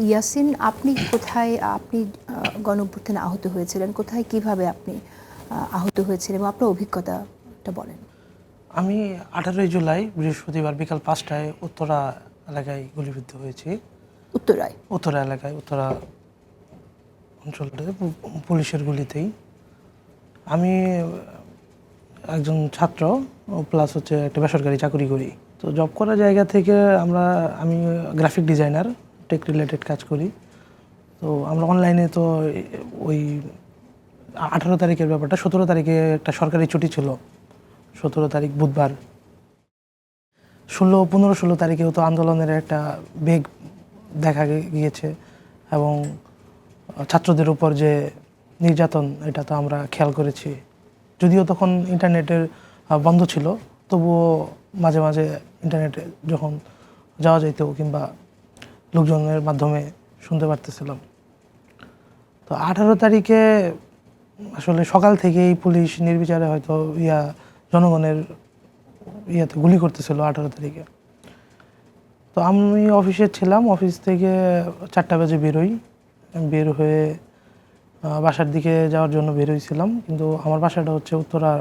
ইয়াসিন, আপনি কোথায় গণঅভ্যুত্থানে আহত হয়েছিলেন, কোথায় কিভাবে আপনি আহত হয়েছিলেন এবং আপনার অভিজ্ঞতাটা বলেন। আমি 18ই জুলাই বৃহস্পতিবার বিকাল 5টায় উত্তরা এলাকায় গুলিবিদ্ধ হয়েছি। উত্তরা এলাকায়, উত্তরা অঞ্চলটাতে পুলিশের গুলিতেই। আমি একজন ছাত্র প্লাস হচ্ছে একটা বেসরকারি চাকরি করি। তো জব করার জায়গা থেকে আমি গ্রাফিক ডিজাইনার, টেক রিলেটেড কাজ করি। তো আমরা অনলাইনে তো ওই 18 তারিখের ব্যাপারটা, 17 তারিখে একটা সরকারি ছুটি ছিল, 17 তারিখ বুধবার। 15-16 তারিখেও তো আন্দোলনের একটা বেগ দেখা গিয়েছে এবং ছাত্রদের উপর যে নির্যাতন, এটা তো আমরা খেয়াল করেছি। যদিও তখন ইন্টারনেটের বন্ধ ছিল, তবুও মাঝে মাঝে ইন্টারনেটে যখন যাওয়া যেত কিংবা লোকজনের মাধ্যমে শুনতে পারতেছিলাম। তো 18 তারিখে আসলে সকাল থেকেই পুলিশ নির্বিচারে হয়তো জনগণের ইয়াতে গুলি করতেছিল 18 তারিখে। তো আমি অফিসে ছিলাম, অফিস থেকে 4টা বাজে বের হয়ে বাসার দিকে যাওয়ার জন্য বের হয়েছিলাম। কিন্তু আমার বাসাটা হচ্ছে উত্তরা,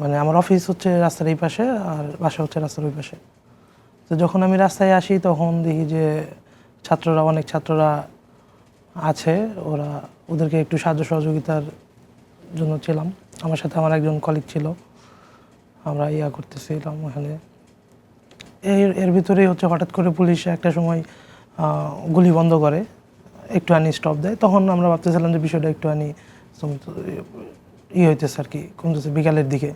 মানে আমার অফিস হচ্ছে রাস্তার এই পাশে আর বাসা হচ্ছে রাস্তার ওই পাশে। তো যখন আমি রাস্তায় আসি তখন দেখি যে অনেক ছাত্ররা আছে, ওদেরকে একটু সাহায্য সহযোগিতার জন্য ছিলাম। আমার সাথে আমার একজন কলিগ ছিল, আমরা করতেছিলাম ওখানে। এর ভিতরেই হচ্ছে হঠাৎ করে পুলিশ একটা সময় গুলি বন্ধ করে, একটুখানি স্টপ দেয়। তখন আমরা ভাবতেছিলাম যে বিষয়টা একটুখানি হইতেছে আর কি, কমতেছে বিকালের দিকে।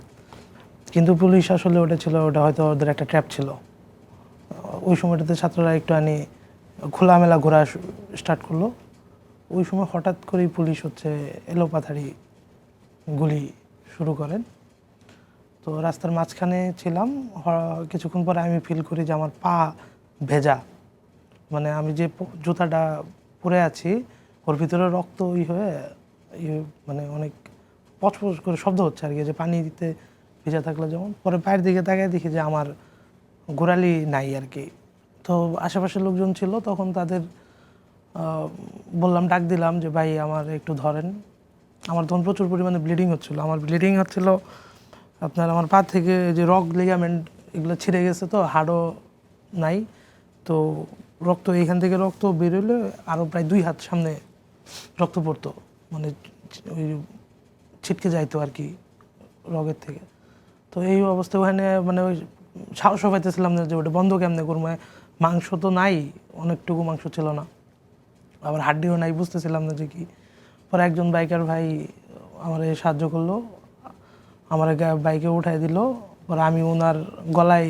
কিন্তু পুলিশ আসলে ওটা হয়তো ওদের একটা ট্র্যাপ ছিল। ওই সময়টাতে ছাত্ররা একটুখানি খোলামেলা ঘোরা স্টার্ট করলো। ওই সময় হঠাৎ করেই পুলিশ এলোপাথারি গুলি শুরু করেন। তো রাস্তার মাঝখানে ছিলাম, কিছুক্ষণ পরে আমি ফিল করি যে আমার পা ভেজা, মানে আমি যে জুতাটা পরে আছি ওর ভিতরে রক্ত হয়ে মানে অনেক পচপচ করে শব্দ হচ্ছে আর কি, যে পানি দিতে ভেজা থাকলে যেমন। পরে পায়ের দিকে তাকায় দেখি যে আমার গোড়ালি নাই আর কি। তো আশেপাশের লোকজন ছিল, তখন তাদের ডাক দিলাম যে ভাই আমার একটু ধরেন। আমার তখন প্রচুর পরিমাণে ব্লিডিং হচ্ছিল। আপনার আমার পা থেকে যে লিগামেন্ট এগুলো ছিঁড়ে গেছে, তো হাড়ও নাই। তো এইখান থেকে রক্ত বেরোলে আরও প্রায় 2 হাত সামনে রক্ত পড়তো, মানে ওই ছিটকে যাইতো আর কি রগের থেকে। তো এই অবস্থায় ওখানে মানে ওই সাহস পাইতেছিলাম না যে ওটা বন্ধ কেমনে করবো। মাংস তো নাই, অনেকটুকু মাংস ছিল না, আবার হাড্ডিও নাই, বুঝতেছিলাম না যে কি। পরে একজন বাইকার ভাই আমার সাহায্য করলো, আমার বাইকে উঠাই দিল। পরে আমি ওনার গলায়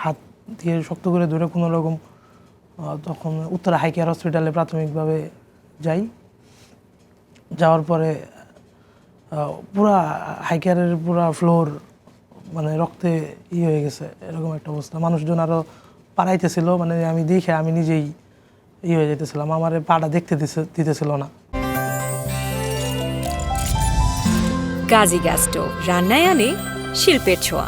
হাত দিয়ে শক্ত করে ধরে কোনো রকম তখন উত্তরা হাই কেয়ার হসপিটালে প্রাথমিকভাবে যাওয়ার পরে পুরা হাই কেয়ারের পুরা ফ্লোর মানে রক্তে হয়ে গেছে, এরকম একটা অবস্থা। মানুষজন আরও পাড়াইতেছিল, মানে আমি দেখে আমি নিজেই হয়ে যেতেছিলাম, আমার পাটা দেখতে দিতেছিল না। গাজী গ্যাস স্টোভ, রান্নায় আনে শিল্পের ছোঁয়া।